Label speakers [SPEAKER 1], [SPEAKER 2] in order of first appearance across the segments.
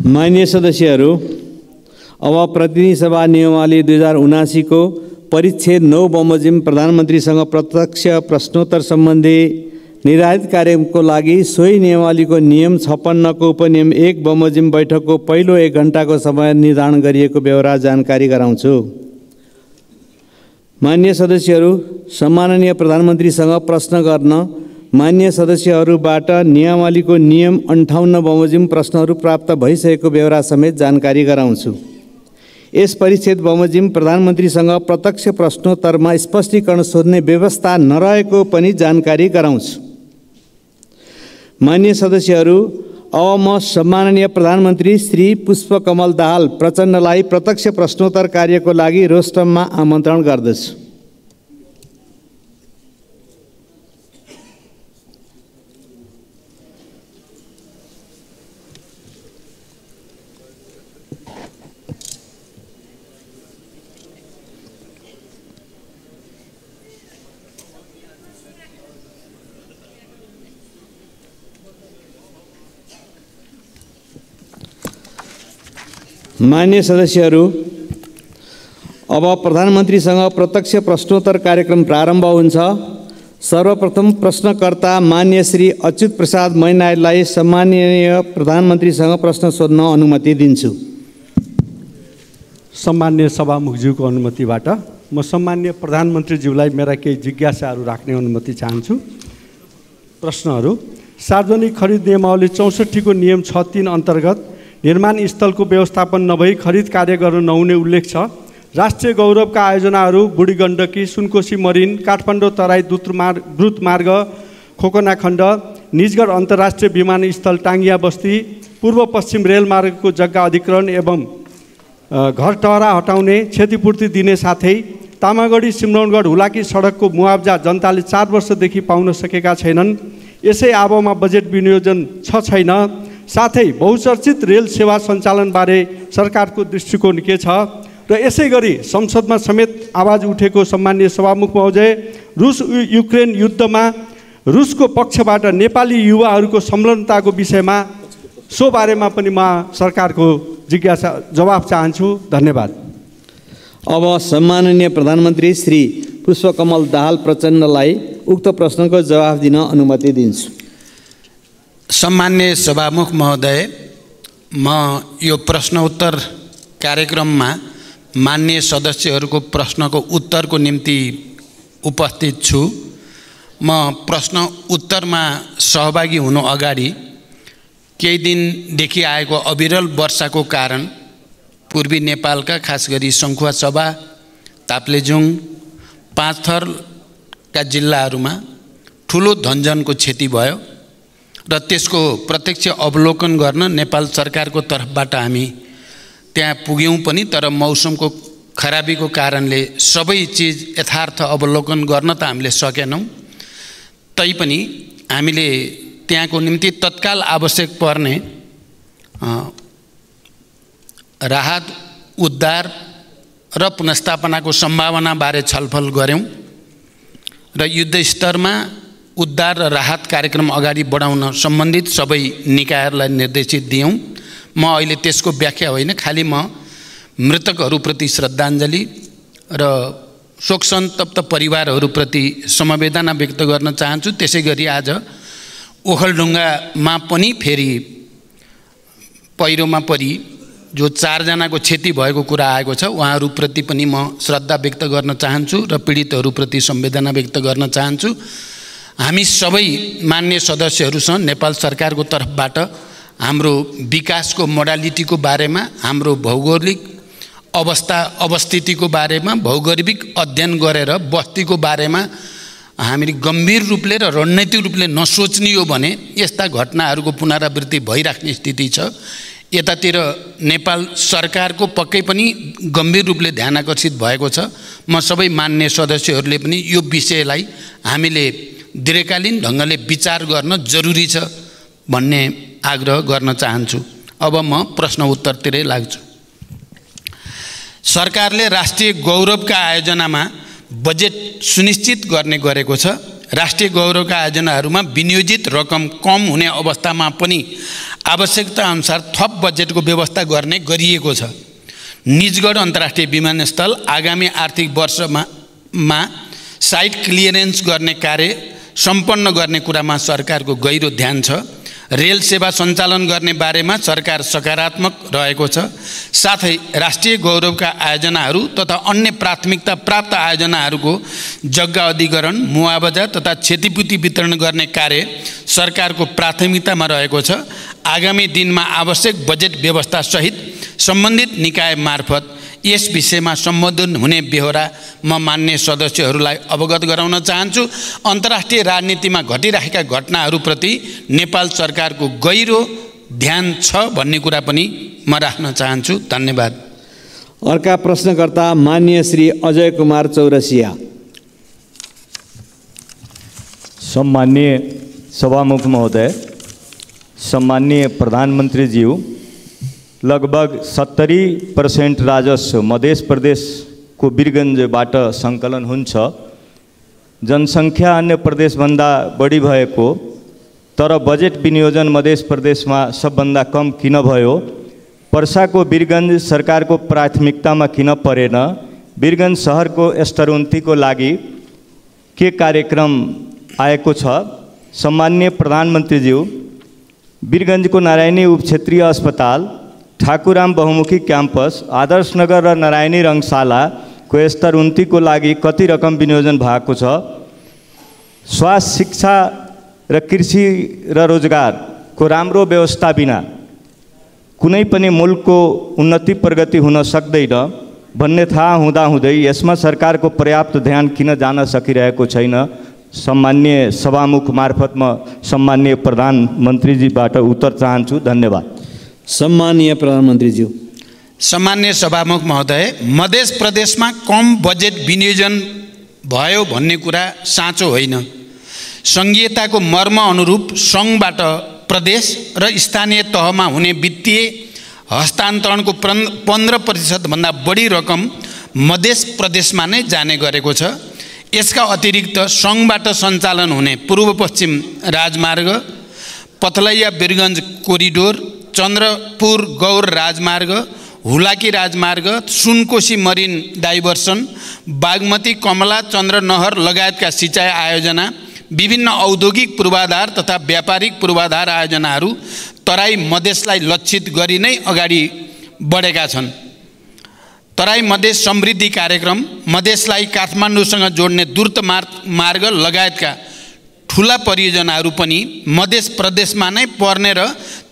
[SPEAKER 1] माननीय सदस्यहरू, अब प्रतिनिधि सभा नियमावली 2079 को परिच्छेद 9 बमोजिम प्रधानमन्त्रीसँग प्रत्यक्ष प्रश्नोत्तर सम्बन्धी निर्धारित कार्यक्रमको लागि सोही नियमावलीको नियम 56 को उपनियम 1 बमोजिम बैठकको पहिलो 1 घण्टाको समय निर्धारण गरिएको बेहोरा जानकारी गराउँछु। माननीय सदस्यहरू, सम्माननीय प्रधानमन्त्रीसँग प्रश्न गर्न माननीय सदस्यहरूबाट नियमावलीको नियम 58 बमोजिम प्रश्नहरू प्राप्त भइसकेको बेहोरा समेत जानकारी गराउँछु। यस परिच्छेद बमोजिम प्रधानमन्त्रीसँग प्रत्यक्ष प्रश्नोत्तरमा स्पष्टीकरण सोध्ने व्यवस्था नरहेको पनि जानकारी गराउँछु। माननीय सदस्यहरू, अब म सम्माननीय प्रधानमन्त्री श्री पुष्पकमल दाहाल प्रचण्डलाई प्रत्यक्ष प्रश्नोत्तर कार्यको लागि रोस्टममा आमन्त्रण गर्दछु। माननीय सदस्यहरू, अब प्रधानमन्त्रीसँग प्रत्यक्ष प्रश्नोत्तर कार्यक्रम प्रारम्भ हुन्छ। सर्वप्रथम प्रश्नकर्ता माननीय श्री अच्युत प्रसाद मैनालीलाई सम्माननीय प्रधानमन्त्रीसँग प्रश्न सोध्न अनुमति दिन्छु।
[SPEAKER 2] सम्माननीय सभामुखज्यूको अनुमतिबाट म सम्माननीय प्रधानमन्त्रीज्यूलाई मेरा केही जिज्ञासाहरू राख्ने अनुमति चाहन्छु। प्रश्नहरू: सार्वजनिक खरिद नियमावली 64 को नियम 6(3) अन्तर्गत निर्माण स्थलको व्यवस्थापन नभई खरिद कार्य गर्न नहुने उल्लेख छ। राष्ट्रिय गौरवका आयोजनाहरू बुढी गण्डकी, सुनकोशी मरिन, काठमाडौँ तराई द्रुत मार्ग, खोकना खण्ड, निजगढ अन्तर्राष्ट्रिय विमानस्थल टाङ्गिया बस्ती, पूर्व पश्चिम रेलमार्गको जग्गा अधिग्रहण एवं घर टहरा हटाउने क्षतिपूर्ति दिने साथै तामागढी सिमरौनगढ हुलाकी सडकको मुआब्जा जनताले 4 वर्षदेखि पाउन सकेका छैनन्। यसै आबोमा बजेट विनियोजन छैन। साथै बहुचर्चित रेल सेवा सञ्चालनबारे सरकारको दृष्टिकोण के छ र यसै गरी संसदमा समेत आवाज उठेको सम्माननीय सभामुख महोदय, रुस युक्रेन युद्धमा रुसको पक्षबाट नेपाली युवाहरूको संलग्नताको विषयमा सो बारेमा पनि म सरकारको जिज्ञासा जवाफ चाहन्छु। धन्यवाद।
[SPEAKER 1] अब सम्माननीय प्रधानमन्त्री श्री पुष्पकमल दाहाल प्रचण्डलाई उक्त प्रश्नको जवाफ दिन अनुमति दिन्छु।
[SPEAKER 3] सम्माननीय सभामुख महोदय, म यो प्रश्न उत्तर कार्यक्रममा माननीय सदस्यहरूको प्रश्नको उत्तरको निम्ति उपस्थित छु। म प्रश्न उत्तरमा सहभागी हुनु अगाडि केही दिनदेखि आएको अविरल वर्षाको कारण पूर्वी नेपालका खास गरी सङ्खुवासभा, ताप्लेजुङ, पाँचथरका जिल्लाहरूमा ठुलो धनजनको क्षति भयो र त्यसको प्रत्यक्ष अवलोकन गर्न नेपाल सरकारको तर्फबाट हामी त्यहाँ पुग्यौँ पनि, तर मौसमको खराबीको कारणले सबै चिज यथार्थ अवलोकन गर्न त हामीले सकेनौँ। तैपनि हामीले त्यहाँको निम्ति तत्काल आवश्यक पर्ने राहत, उद्धार र पुनर्स्थापनाको सम्भावनाबारे छलफल गऱ्यौँ र युद्धस्तरमा उद्धार र राहत कार्यक्रम अगाडि बढाउन सम्बन्धित सबै निकायहरूलाई निर्देशित दियौँ। म अहिले त्यसको व्याख्या होइन, खालि म मृतकहरूप्रति श्रद्धाञ्जली र शोकसन्तप्त परिवारहरूप्रति समवेदना व्यक्त गर्न चाहन्छु। त्यसै गरी आज ओखलढुङ्गामा पनि फेरि पहिरोमा परि जो 4 जनाको क्षति भएको कुरा आएको छ, उहाँहरूप्रति पनि म श्रद्धा व्यक्त गर्न चाहन्छु र पीडितहरूप्रति संवेदना व्यक्त गर्न चाहन्छु। हामी सबै मान्य सदस्यहरूसँग नेपाल सरकारको तर्फबाट हाम्रो विकासको मोडालिटीको बारेमा, हाम्रो भौगोलिक अवस्थितिको बारेमा, भौगोलिक अध्ययन गरेर बस्तीको बारेमा हामीले गम्भीर रूपले र रणनीतिक रूपले नसोच्ने हो भने यस्ता घटनाहरूको पुनरावृत्ति भइराख्ने स्थिति छ। यतातिर नेपाल सरकारको पक्कै पनि गम्भीर रूपले ध्यान आकर्षित भएको छ। म सबै मान्य सदस्यहरूले पनि यो विषयलाई हामीले दीर्घकालीन ढङ्गले विचार गर्न जरुरी छ भन्ने आग्रह गर्न चाहन्छु। अब म प्रश्न उत्तरतिरै लाग्छु। सरकारले राष्ट्रिय गौरवका आयोजनामा बजेट सुनिश्चित गर्ने गरेको छ। राष्ट्रिय गौरवका आयोजनाहरूमा विनियोजित रकम कम हुने अवस्थामा पनि आवश्यकता अनुसार थप बजेटको व्यवस्था गर्ने गरिएको छ। निजगढ अन्तर्राष्ट्रिय विमानस्थल आगामी आर्थिक वर्षमा साइट क्लियरेन्स गर्ने कार्य सम्पन्न गर्ने कुरामा सरकारको गहिरो ध्यान छ। रेल सेवा सञ्चालन गर्ने बारेमा सरकार सकारात्मक रहेको छ। साथै राष्ट्रिय गौरवका आयोजनाहरू तथा अन्य प्राथमिकता प्राप्त आयोजनाहरूको जग्गा अधिग्रहण, मुआवजा तथा क्षतिपूर्ति वितरण गर्ने कार्य सरकारको प्राथमिकतामा रहेको छ। आगामी दिनमा आवश्यक बजेट व्यवस्था सहित सम्बन्धित निकाय मार्फत यस विषयमा सम्बोधन हुने बेहोरा म मान्य सदस्यहरूलाई अवगत गराउन चाहन्छु। अन्तर्राष्ट्रिय राजनीतिमा घटिरहेका घटनाहरूप्रति नेपाल सरकारको गहिरो ध्यान छ भन्ने कुरा पनि म राख्न चाहन्छु। धन्यवाद।
[SPEAKER 1] अर्का प्रश्नकर्ता मान्य श्री अजय कुमार चौरसिया।
[SPEAKER 4] सम्मान्य सभामुख महोदय, सम्मान्य प्रधानमंत्री जी, लगभग 70% राजस्व मध्य प्रदेशको वीरगञ्जबाट सङ्कलन हुन्छ। जनसङ्ख्या अन्य प्रदेशभन्दा बढी भएको तर बजेट विनियोजन मध्य प्रदेशमा सबभन्दा कम किन भयो? पर्साको वीरगञ्ज सरकारको प्राथमिकतामा किन परेन? वीरगञ्ज सहरको स्तरोन्नतिको लागि के कार्यक्रम आएको छ? सम्मान्य प्रधानमन्त्रीज्यू, वीरगञ्जको नारायणी उपक्षेत्रीय अस्पताल, ठाकुराम बहुमुखी क्याम्पस, आदर्शनगर र नारायणी रङ्गशालाको स्तरोन्नतिको लागि कति रकम विनियोजन भएको छ? स्वास्थ्य, शिक्षा र कृषि र रोजगारको राम्रो व्यवस्था बिना कुनै पनि मुलुकको उन्नति प्रगति हुन सक्दैन भन्ने थाहा हुँदाहुँदै यसमा सरकारको पर्याप्त ध्यान किन जान सकिरहेको छैन? सम्मान्य सभामुख मार्फत म सम्मान्य प्रधानमन्त्रीजीबाट उत्तर चाहन्छु। धन्यवाद।
[SPEAKER 1] सम्मानीय प्रधानमन्त्रीज्यू।
[SPEAKER 3] सम्मान्य सभामुख महोदय, मध्य प्रदेशमा कम बजेट विनियोजन भयो भन्ने कुरा साँचो होइन। सङ्घीयताको मर्म अनुरूप सङ्घबाट प्रदेश र स्थानीय तहमा हुने वित्तीय हस्तान्तरणको 15% भन्दा बढी रकम मध्य प्रदेशमा नै जाने गरेको छ। यसका अतिरिक्त सङ्घबाट सञ्चालन हुने पूर्व पश्चिम राजमार्ग, पथलैया वीरगञ्ज कोरिडोर, चन्द्रपुर गौर राजमार्ग, हुलाकी राजमार्ग, सुनकोशी मरिन डाइभर्सन, बागमती कमला चन्द्रनहर लगायतका सिँचाइ आयोजना, विभिन्न औद्योगिक पूर्वाधार तथा व्यापारिक पूर्वाधार आयोजनाहरू तराई मधेसलाई लक्षित गरी नै अगाडि बढेका छन्। तराई मधेस समृद्धि कार्यक्रम, मधेसलाई काठमाडौँसँग जोड्ने द्रुत मार्ग लगायतका ठुला परियोजनाहरू पनि मध्य प्रदेशमा नै पर्ने र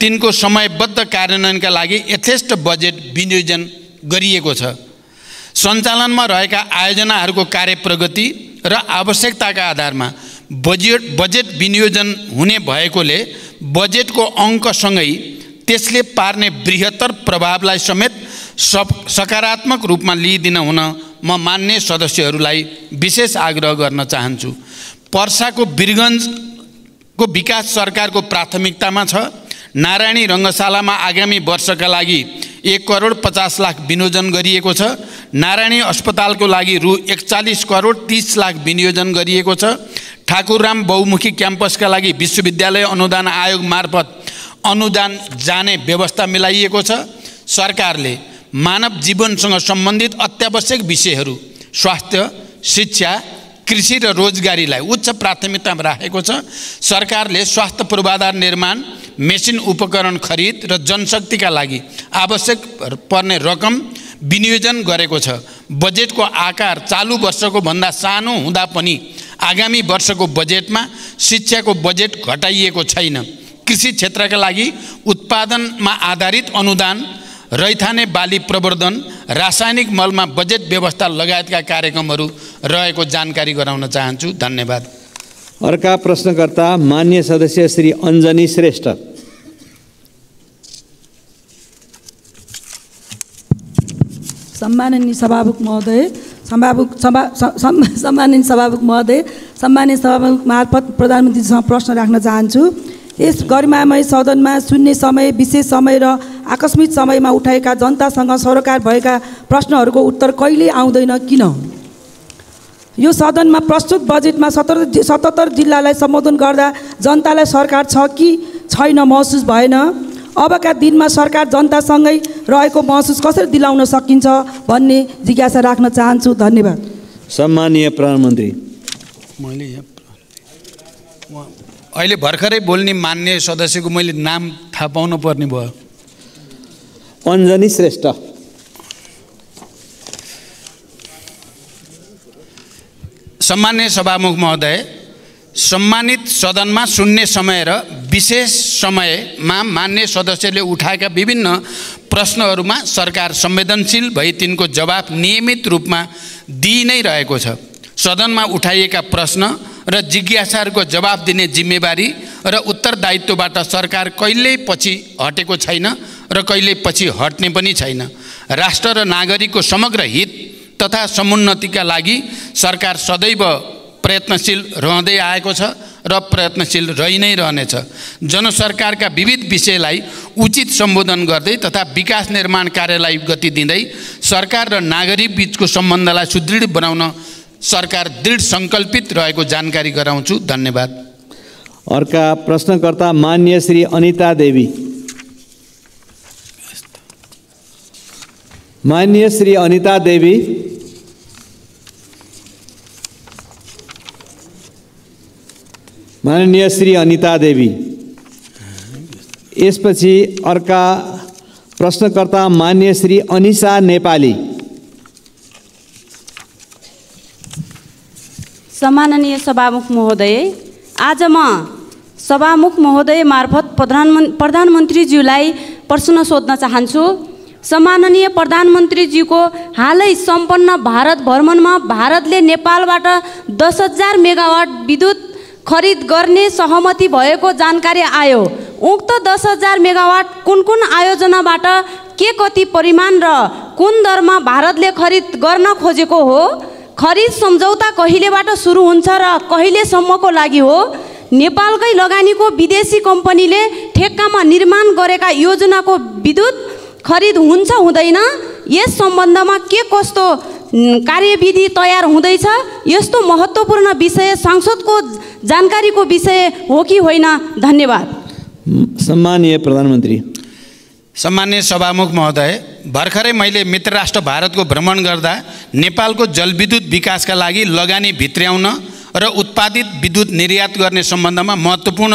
[SPEAKER 3] तिनको समयबद्ध कार्यान्वयनका लागि यथेष्ट बजेट विनियोजन गरिएको छ। सञ्चालनमा रहेका आयोजनाहरूको कार्य प्रगति र आवश्यकताका आधारमा बजेट विनियोजन हुने भएकोले बजेटको अङ्कसँगै त्यसले पार्ने बृहत्तर प्रभावलाई समेत सकारात्मक रूपमा लिइदिन हुन म मान्य सदस्यहरूलाई विशेष आग्रह गर्न चाहन्छु। पर्साको वीरगञ्जको विकास सरकारको प्राथमिकतामा छ। नारायणी रङ्गशालामा आगामी वर्षका लागि 1,50,00,000 विनियोजन गरिएको छ। नारायणी अस्पतालको लागि रु 41,30,00,000 विनियोजन गरिएको छ। ठाकुरराम बहुमुखी क्याम्पसका लागि विश्वविद्यालय अनुदान आयोग मार्फत अनुदान जाने व्यवस्था मिलाइएको छ। सरकारले मानव जीवनसँग सम्बन्धित अत्यावश्यक विषयहरू स्वास्थ्य, शिक्षा, कृषि र रोजगारीलाई उच्च प्राथमिकतामा राखेको छ। सरकारले स्वास्थ्य पूर्वाधार निर्माण, मेसिन उपकरण खरिद र जनशक्तिका लागि आवश्यक पर्ने रकम विनियोजन गरेको छ। बजेटको आकार चालु वर्षको भन्दा सानो हुँदा पनि आगामी वर्षको बजेटमा शिक्षाको बजेट घटाइएको छैन। कृषि क्षेत्रका लागि उत्पादनमा आधारित अनुदान, रैथाने बाली प्रवर्धन, रासायनिक मलमा बजेट व्यवस्था लगायतका कार्यक्रमहरू रहेको जानकारी गराउन चाहन्छु। धन्यवाद।
[SPEAKER 1] अर्का प्रश्नकर्ता मान्य सदस्य श्री अञ्जनी श्रेष्ठ।
[SPEAKER 5] सम्माननीय सभामुख महोदय, सम्माननीय सभामुख मार्फत प्रधानमन्त्रीसँग प्रश्न राख्न चाहन्छु। यस गरिमामय सदनमा शून्य समय, विशेष समय र आकस्मिक समयमा उठाएका जनतासँग सरोकार भएका प्रश्नहरूको उत्तर कहिले आउँदैन किन? यो सदनमा प्रस्तुत बजेटमा 77 जिल्लालाई सम्बोधन गर्दा जनतालाई सरकार छ कि छैन महसुस भएन। अबका दिनमा सरकार जनतासँगै रहेको महसुस कसरी दिलाउन सकिन्छ भन्ने जिज्ञासा राख्न चाहन्छु। धन्यवाद।
[SPEAKER 1] सम्माननीय प्रधानमन्त्री।
[SPEAKER 3] मैले अहिले भर्खरै बोल्ने मान्य सदस्यको मैले नाम थाहा पाउनु पर्ने भयो।
[SPEAKER 1] अञ्जनी श्रेष्ठ।
[SPEAKER 3] सम्मान्य सभामुख महोदय, सम्मानित सदनमा सुन्ने समय र विशेष समयमा मान्य सदस्यले उठाएका विभिन्न प्रश्नहरूमा सरकार संवेदनशील भई तिनको जवाफ नियमित रूपमा दिइ नै रहेको छ। सदनमा उठाइएका प्रश्न र जिज्ञासाहरूको जवाफ दिने जिम्मेवारी र उत्तरदायित्वबाट सरकार कहिल्यै पछि हटेको छैन र कहिल्यै पछि हट्ने पनि छैन। राष्ट्र र नागरिकको समग्र हित तथा समुन्नतिका लागि सरकार सदैव प्रयत्नशील रहँदै आएको छ र प्रयत्नशील रहि नै रहनेछ। जनसरकारका विविध विषयलाई उचित सम्बोधन गर्दै तथा विकास निर्माण कार्यलाई गति दिँदै सरकार र नागरिक बीचको सम्बन्धलाई सुदृढ बनाउन सरकार दृढ सङ्कल्पित रहेको जानकारी गराउँछु। धन्यवाद।
[SPEAKER 1] अर्का प्रश्नकर्ता मान्य श्री अनिता देवी। मान्य श्री अनिता देवी। माननीय श्री अनिता देवी। यसपछि अर्का प्रश्नकर्ता मान्य श्री अनिशा नेपाली।
[SPEAKER 6] सम्माननीय सभामुख महोदय, आज म सभामुख महोदय मार्फत प्रधानमन्त्रीज्यूलाई प्रश्न सोध्न चाहन्छु। सम्माननीय प्रधानमन्त्रीज्यूको हालै सम्पन्न भारत भ्रमणमा भारतले नेपालबाट 10,000 मेगावाट विद्युत खरिद गर्ने सहमति भएको जानकारी आयो। उक्त 10,000 मेगावाट कुन कुन आयोजनाबाट के कति परिमाण र कुन दरमा भारतले खरिद गर्न खोजेको हो? खरिद सम्झौता कहिलेबाट सुरु हुन्छ र कहिलेसम्मको लागि हो? नेपालकै लगानीको विदेशी कम्पनीले ठेक्कामा निर्माण गरेका योजनाको विद्युत खरिद हुन्छ हुँदैन? यस सम्बन्धमा के कस्तो कार्यविधि तयार हुँदैछ? यस्तो महत्त्वपूर्ण विषय सांसदको जानकारीको विषय हो कि होइन? धन्यवाद।
[SPEAKER 1] सम्माननीय प्रधानमन्त्री।
[SPEAKER 3] सम्मान्य सभामुख महोदय, भर्खरै मैले मित्र राष्ट्र भारतको भ्रमण गर्दा नेपालको जलविद्युत विकासका लागि लगानी भित्र्याउन र उत्पादित विद्युत निर्यात गर्ने सम्बन्धमा महत्त्वपूर्ण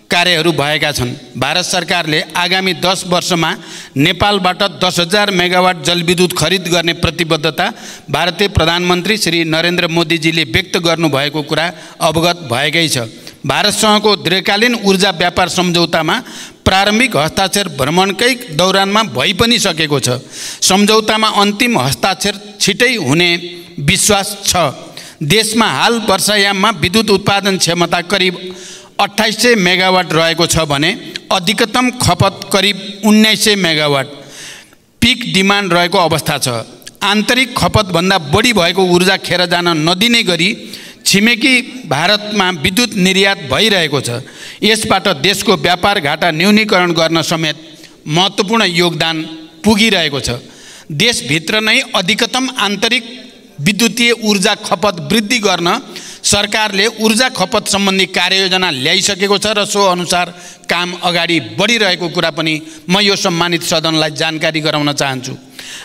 [SPEAKER 3] कार्यहरू भएका छन्। भारत सरकारले आगामी 10 वर्षमा नेपालबाट 10,000 मेगावाट जलविद्युत खरिद गर्ने प्रतिबद्धता भारतीय प्रधानमन्त्री श्री नरेन्द्र मोदीजीले व्यक्त गर्नुभएको कुरा अवगत भएकै छ। भारतसँगको दीर्घकालीन ऊर्जा व्यापार सम्झौतामा प्रारम्भिक हस्ताक्षर भ्रमणकै दौरानमा भइ पनि सकेको छ। सम्झौतामा अन्तिम हस्ताक्षर छिटै हुने विश्वास छ। देशमा हाल वर्षायाममा विद्युत उत्पादन क्षमता करिब 2800 मेगावाट रहेको छ भने अधिकतम खपत करिब 1900 मेगावाट पिक डिमान्ड रहेको अवस्था छ। आन्तरिक खपतभन्दा बढी भएको ऊर्जा खेर जान नदिने गरी छिमेकी भारतमा विद्युत निर्यात भइरहेको छ। यसबाट देशको व्यापार घाटा न्यूनीकरण गर्न समेत महत्त्वपूर्ण योगदान पुगिरहेको छ। देशभित्र नै अधिकतम आन्तरिक विद्युतीय ऊर्जा खपत वृद्धि गर्न सरकारले ऊर्जा खपत सम्बन्धी कार्ययोजना ल्याइसकेको छ र सो अनुसार काम अगाडि बढिरहेको कुरा पनि म यो सम्मानित सदनलाई जानकारी गराउन चाहन्छु।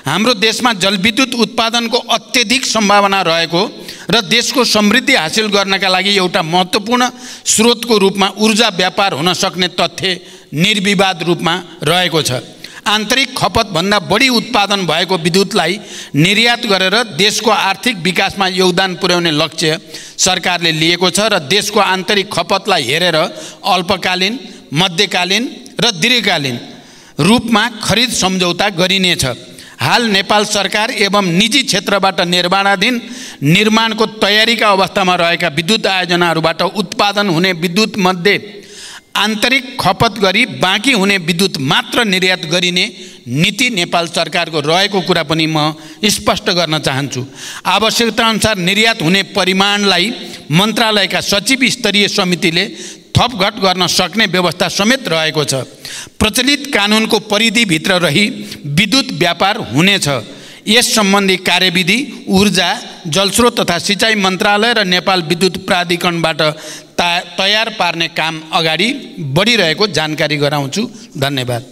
[SPEAKER 3] हाम्रो देशमा जलविद्युत उत्पादनको अत्यधिक सम्भावना रहेको र देशको समृद्धि हासिल गर्नका लागि एउटा महत्त्वपूर्ण स्रोतको रूपमा ऊर्जा व्यापार हुन सक्ने तथ्य निर्विवाद रूपमा रहेको छ। आन्तरिक खपतभन्दा बढी उत्पादन भएको विद्युतलाई निर्यात गरेर देशको आर्थिक विकासमा योगदान पुर्याउने लक्ष्य सरकारले लिएको छ र देशको आन्तरिक खपतलाई हेरेर अल्पकालीन, मध्यकालीन र दीर्घकालीन रूपमा खरिद सम्झौता गरिनेछ। हाल नेपाल सरकार एवं निजी क्षेत्रबाट निर्माणाधीन निर्माणको तयारीका अवस्थामा रहेका विद्युत आयोजनाहरूबाट उत्पादन हुने विद्युत मध्ये आन्तरिक खपत गरी बाँकी हुने विद्युत मात्र निर्यात गरिने नीति नेपाल सरकारको रहेको कुरा पनि म स्पष्ट गर्न चाहन्छु। आवश्यकताअनुसार निर्यात हुने परिमाणलाई मन्त्रालयका सचिव स्तरीय समितिले थपघट गर्न सक्ने व्यवस्था समेत रहेको छ। प्रचलित कानुनको परिधिभित्र रही विद्युत व्यापार हुनेछ। यस सम्बन्धी कार्यविधि ऊर्जा, जलस्रोत तथा सिँचाइ मन्त्रालय र नेपाल विद्युत प्राधिकरणबाट तयार पार्ने काम अगाडि बढिरहेको जानकारी गराउँछु। धन्यवाद।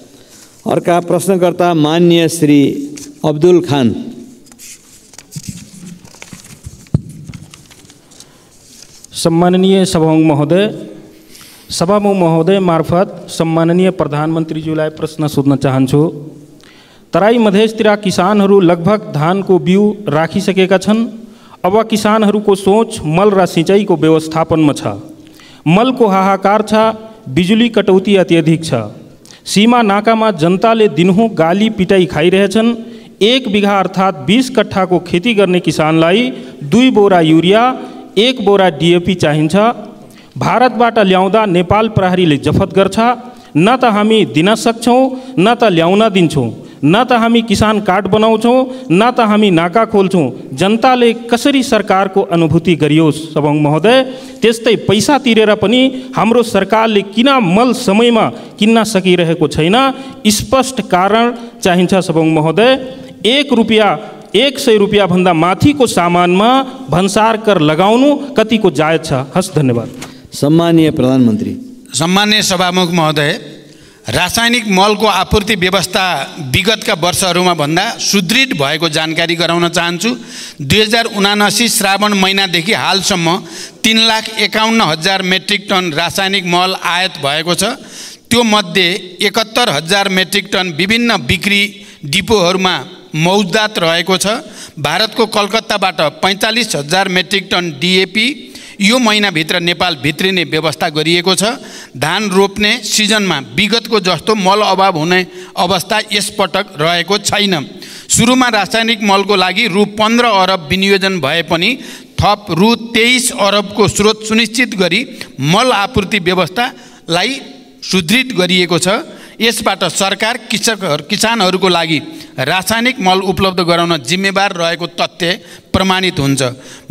[SPEAKER 1] अर्का प्रश्नकर्ता माननीय श्री अब्दुल खान।
[SPEAKER 7] सम्माननीय सभामुख महोदय मार्फत सम्माननीय प्रधानमन्त्रीज्यूलाई प्रश्न सोध्न चाहन्छु। तराई मधेसतिर किसानहरू लगभग धानको बिउ राखिसकेका छन्। अब किसानहरूको सोच मल र सिँचाइको व्यवस्थापनमा छ। मलको हाहाकार छ, बिजुली कटौती अत्यधिक छ। सीमा नाकामा जनताले दिनहुँ गाली पिटाई खाइरहेछन्। 1 बिघा अर्थात् 20 कट्ठाको खेती गर्ने किसानलाई 2 बोरा युरिया 1 बोरा डिएपी चाहिन्छ। भारतबाट ल्याउँदा नेपाल प्रहरीले जफत गर्छ। न त हामी दिन सक्छौँ न त ल्याउन दिन्छौँ, न त हामी किसान कार्ड बनाउँछौँ न त हामी नाका खोल्छौँ। जनताले कसरी सरकारको अनुभूति गरियोस् सभामुख महोदय। त्यस्तै पैसा तिरेर पनि हाम्रो सरकारले किन मल समयमा किन्न सकिरहेको छैन, स्पष्ट कारण चाहिन्छ सभामुख महोदय। 100 रुपियाँ भन्दा माथिको सामानमा भन्सार कर लगाउनु कतिको जायज छ? हस्, धन्यवाद।
[SPEAKER 1] सम्माननीय प्रधानमन्त्री।
[SPEAKER 3] सम्माननीय सभामुख महोदय, रासायनिक मलको आपूर्ति व्यवस्था विगतका वर्षहरूमा भन्दा सुदृढ भएको जानकारी गराउन चाहन्छु। 2079 श्रावण महिनादेखि हालसम्म 3,51,000 मेट्रिक टन रासायनिक मल आयात भएको छ। त्यो मध्ये 71,000 मेट्रिक टन विभिन्न बिक्री डिपोहरूमा मौजदात रहेको छ। भारतको कलकत्ताबाट 45,000 मेट्रिक टन डिएपी यो महिनाभित्र नेपाल भित्रिने व्यवस्था गरिएको छ। धान रोप्ने सिजनमा विगतको जस्तो मल अभाव हुने अवस्था यसपटक रहेको छैन। सुरुमा रासायनिक मलको लागि रु 15 अरब विनियोजन भए पनि थप रु 23 अरबको स्रोत सुनिश्चित गरी मल आपूर्ति व्यवस्थालाई सुदृढ गरिएको छ। यसबाट सरकार किसानहरूको लागि रासायनिक मल उपलब्ध गराउन जिम्मेवार रहेको तथ्य प्रमाणित हुन्छ।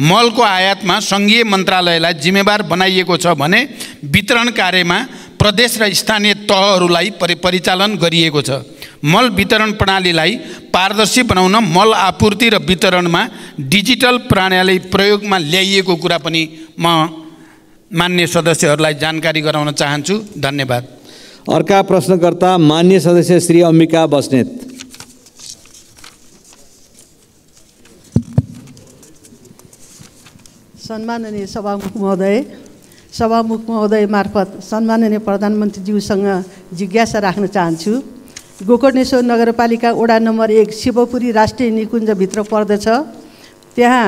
[SPEAKER 3] मलको आयातमा सङ्घीय मन्त्रालयलाई जिम्मेवार बनाइएको छ भने वितरण कार्यमा प्रदेश र स्थानीय तहहरूलाई परिचालन गरिएको छ। मल वितरण प्रणालीलाई पारदर्शी बनाउन मल आपूर्ति र वितरणमा डिजिटल प्रणाली प्रयोगमा ल्याइएको कुरा पनि म मान्य सदस्यहरूलाई जानकारी गराउन चाहन्छु। धन्यवाद।
[SPEAKER 1] अर्का प्रश्नकर्ता मान्य सदस्य श्री अम्बिका बस्नेत।
[SPEAKER 8] सम्माननीय सभामुख महोदय मार्फत सम्माननीय प्रधानमन्त्रीज्यूसँग जिज्ञासा राख्न चाहन्छु। गोकर्णेश्वर नगरपालिका वडा नम्बर 1 शिवपुरी राष्ट्रिय निकुञ्जभित्र पर्दछ। त्यहाँ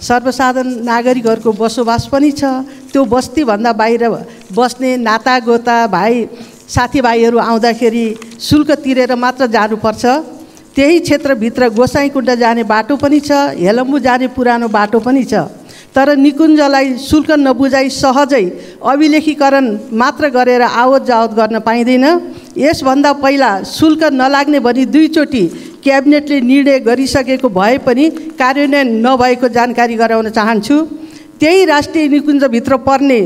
[SPEAKER 8] सर्वसाधारण नागरिकहरूको बसोबास पनि छ। त्यो बस्तीभन्दा बाहिर बस्ने नातागोता भाइ साथीभाइहरू आउँदाखेरि शुल्क तिरेर मात्र जानुपर्छ। त्यही क्षेत्रभित्र गोसाइँकुण्ड जाने बाटो पनि छ, हेलम्बु जाने पुरानो बाटो पनि छ। तर निकुञ्जलाई शुल्क नबुझाइ सहजै अभिलेखीकरण मात्र गरेर आवत जावत गर्न पाइँदैन। यसभन्दा पहिला शुल्क नलाग्ने भनी 2 चोटि क्याबिनेटले निर्णय गरिसकेको भए पनि कार्यान्वयन नभएको जानकारी गराउन चाहन्छु। त्यही राष्ट्रिय निकुञ्जभित्र पर्ने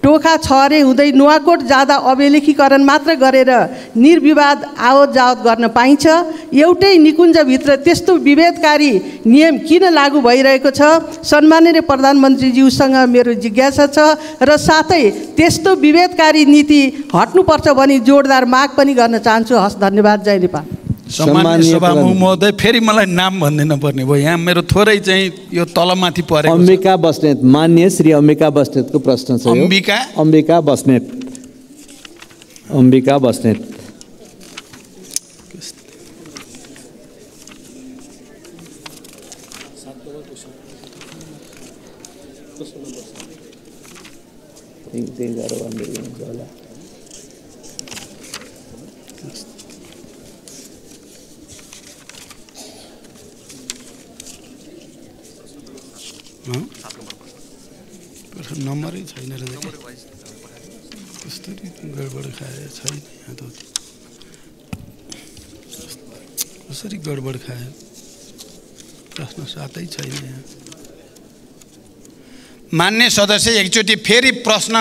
[SPEAKER 8] टोखा छहरे हुँदै नुवाकोट जाँदा अभिलेखीकरण मात्र गरेर निर्विवाद आवत जावत गर्न पाइन्छ। एउटै निकुञ्जभित्र त्यस्तो विभेदकारी नियम किन लागू भइरहेको छ? सम्माननीय प्रधानमन्त्रीज्यूसँग मेरो जिज्ञासा छ र साथै त्यस्तो विभेदकारी नीति हट्नुपर्छ भनी जोडदार माग पनि गर्न चाहन्छु। हस्, धन्यवाद। जय नेपाल।
[SPEAKER 3] सम्माननीय सभामुख महोदय, फेरि मलाई नाम भनिदिनु पर्ने भयो। यहाँ मेरो थोरै चाहिँ यो तलमाथि परेको छ।
[SPEAKER 1] अम्बिका बस्नेत, मान्य श्री अम्बिका बस्नेतको प्रश्न छ। अम्बिका बस्नेत।
[SPEAKER 3] नम्बरै छैन रहेछ। कसरी गडबड खाए छैन यहाँ त। कसरी गडबड खायो? प्रश्न 7 छैन यहाँ। मान्य सदस्य, एकचोटि फेरि प्रश्न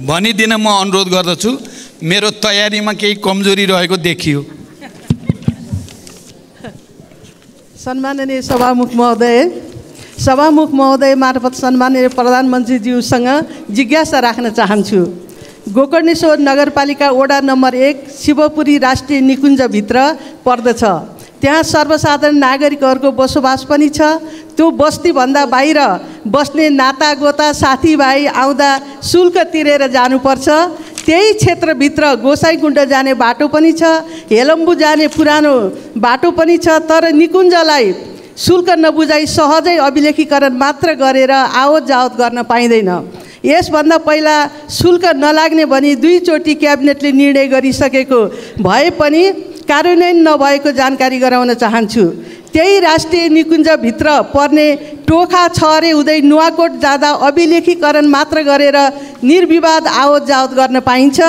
[SPEAKER 3] भनिदिन म अनुरोध गर्दछु। मेरो तयारीमा केही कमजोरी रहेको देखियो।
[SPEAKER 8] सम्माननीय सभामुख महोदय, सभामुख महोदय मार्फत सम्माननीय प्रधानमन्त्रीज्यूसँग जिज्ञासा राख्न चाहन्छु। गोकर्णेश्वर नगरपालिका वडा नम्बर 1 शिवपुरी राष्ट्रिय निकुञ्जभित्र पर्दछ। त्यहाँ सर्वसाधारण नागरिकहरूको बसोबास पनि छ। त्यो बस्तीभन्दा बाहिर बस्ने नातागोता साथीभाइ आउँदा शुल्क तिरेर जानुपर्छ। त्यही क्षेत्रभित्र गोसाइँकुण्ड जाने बाटो पनि छ, हेलम्बु जाने पुरानो बाटो पनि छ। तर निकुञ्जलाई शुल्क नबुझाइ सहजै अभिलेखीकरण मात्र गरेर आवत जावत गर्न पाइँदैन। यसभन्दा पहिला शुल्क नलाग्ने भनी 2 चोटि क्याबिनेटले निर्णय गरिसकेको भए पनि कार्यान्वयन नभएको जानकारी गराउन चाहन्छु। त्यही राष्ट्रिय निकुञ्जभित्र पर्ने टोखा छहरे हुँदै नुवाकोट जाँदा अभिलेखीकरण मात्र गरेर निर्विवाद आवत जावत गर्न पाइन्छ।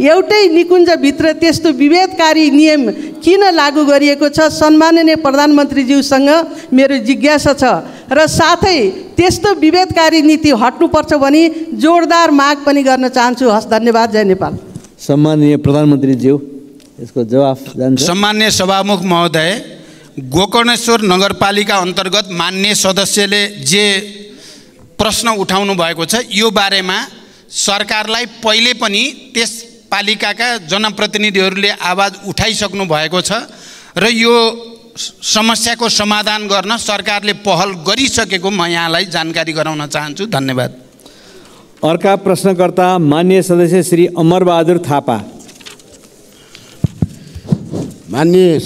[SPEAKER 8] एउटै निकुञ्जभित्र त्यस्तो विभेदकारी नियम किन लागू गरिएको छ? सम्माननीय प्रधानमन्त्रीज्यूसँग मेरो जिज्ञासा छ। र साथै त्यस्तो विभेदकारी नीति हट्नुपर्छ भनी जोरदार माग पनि गर्न चाहन्छु। हस्, धन्यवाद। जय नेपाल।
[SPEAKER 1] सम्माननीय प्रधानमन्त्रीज्यू, यसको जवाफ जान्छ।
[SPEAKER 3] सम्माननीय सभामुख महोदय, गोकर्णेश्वर नगरपालिका अन्तर्गत मान्य सदस्यले जे प्रश्न उठाउनु भएको छ यो बारेमा सरकारलाई पहिले पनि त्यस पालिकाका जनप्रतिनिधिहरूले आवाज उठाइसक्नु भएको छ र यो समस्याको समाधान गर्न सरकारले पहल गरिसकेको म यहाँलाई जानकारी गराउन चाहन्छु। धन्यवाद।
[SPEAKER 1] अर्का प्रश्नकर्ता मान्य सदस्य श्री अमरबहादुर थापा।
[SPEAKER 9] माननीय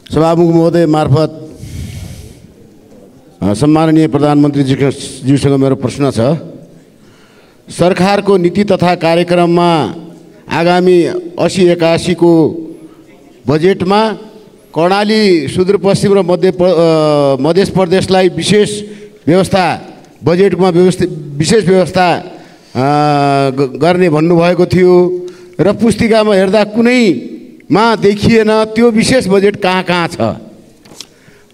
[SPEAKER 9] सभामुख महोदय मार्फत सम्माननीय प्रधानमन्त्रीज्यूसँग मेरो प्रश्न छ। सरकारको नीति तथा कार्यक्रममा आगामी 80-81 को बजेटमा कर्णाली सुदूरपश्चिम र मध्य प्रदेशलाई विशेष व्यवस्था बजेटमा विशेष व्यवस्था गर्ने भन्नुभएको थियो र पुस्तिकामा हेर्दा कुनैमा देखिएन त्यो विशेष बजेट कहाँ कहाँ छ,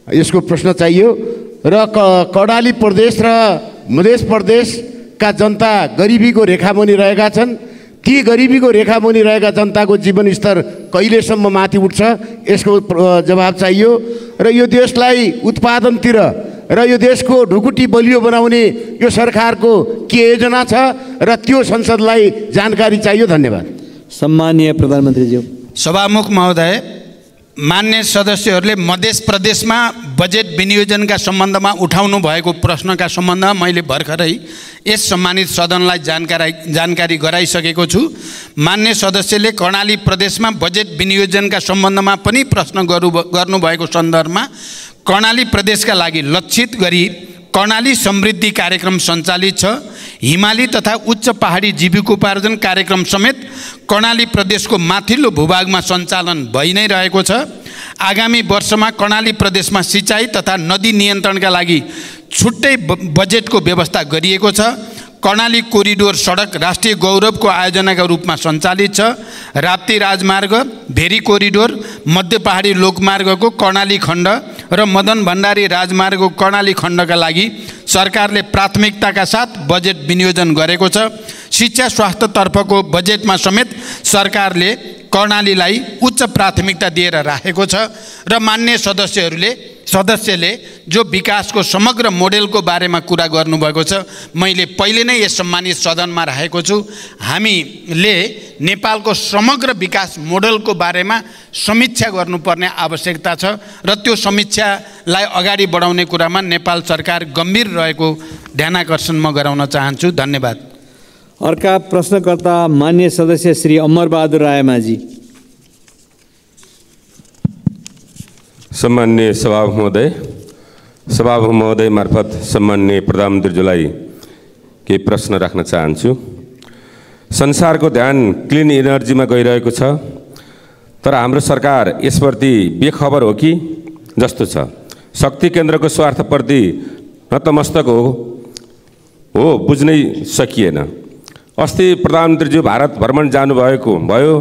[SPEAKER 9] यसको प्रश्न चाहियो। र कर्णाली प्रदेश र मध्य प्रदेशका जनता गरिबीको रेखामुनि रहेका छन्। ती गरिबीको रेखामुनि रहेका जनताको जीवन स्तर कहिलेसम्म माथि उठ्छ, यसको जवाब चाहियो। र यो देशलाई उत्पादनतिर र यो देशको ढुकुटी बलियो बनाउने यो सरकारको के योजना छ र त्यो संसदलाई जानकारी चाहियो। धन्यवाद।
[SPEAKER 1] सम्माननीय प्रधानमन्त्रीज्यू।
[SPEAKER 3] सभामुख महोदय, मान्य सदस्यहरूले मध्य प्रदेशमा बजेट विनियोजनका सम्बन्धमा उठाउनु भएको प्रश्नका सम्बन्धमा मैले भर्खरै यस सम्मानित सदनलाई जानकारी गराइसकेको छु। मान्य सदस्यले कर्णाली प्रदेशमा बजेट विनियोजनका सम्बन्धमा पनि प्रश्न गर्नुभएको सन्दर्भमा कर्णाली प्रदेशका लागि लक्षित गरी कर्णाली समृद्धि कार्यक्रम सञ्चालित छ। हिमाली तथा उच्च पहाडी जीविकोपार्जन कार्यक्रम समेत कर्णाली प्रदेशको माथिल्लो भूभागमा सञ्चालन भइ नै रहेको छ। आगामी वर्षमा कर्णाली प्रदेशमा सिँचाइ तथा नदी नियन्त्रणका लागि छुट्टै बजेटको व्यवस्था गरिएको छ। कर्णाली कोरिडोर सडक राष्ट्रिय गौरवको आयोजनाका रूपमा सञ्चालित छ। राप्ती राजमार्ग, भेरी कोरिडोर, मध्य पहाडी लोकमार्गको कर्णाली खण्ड र मदन भण्डारी राजमार्गको कर्णाली खण्डका लागि सरकारले प्राथमिकताका साथ बजेट विनियोजन गरेको छ। शिक्षा स्वास्थ्यतर्फको बजेटमा समेत सरकारले कर्णालीलाई उच्च प्राथमिकता दिएर राखेको छ। र मान्य सदस्यले जो विकासको समग्र मोडेलको बारेमा कुरा गर्नुभएको छ, मैले पहिले नै यस सम्मानित सदनमा राखेको छु। हामीले नेपालको समग्र विकास मोडेलको बारेमा समीक्षा गर्नुपर्ने आवश्यकता छ र त्यो समीक्षालाई अगाडि बढाउने कुरामा नेपाल सरकार गम्भीर रहेको ध्यानाकर्षण म गराउन चाहन्छु। धन्यवाद।
[SPEAKER 1] अर्का प्रश्नकर्ता मान्य सदस्य श्री अमरबहादुर रायमाझी।
[SPEAKER 10] सम्माननीय सभामुख महोदय मार्फत सम्माननीय प्रधानमन्त्रीज्यूलाई केही प्रश्न राख्न चाहन्छु। संसारको ध्यान क्लिन इनर्जीमा गइरहेको छ, तर हाम्रो सरकार यसप्रति बेखबर हो कि जस्तो छ। शक्ति केन्द्रको स्वार्थप्रति नतमस्तक हो बुझ्नै सकिएन। अस्ति प्रधानमन्त्रीज्यू भारत भ्रमण भयो।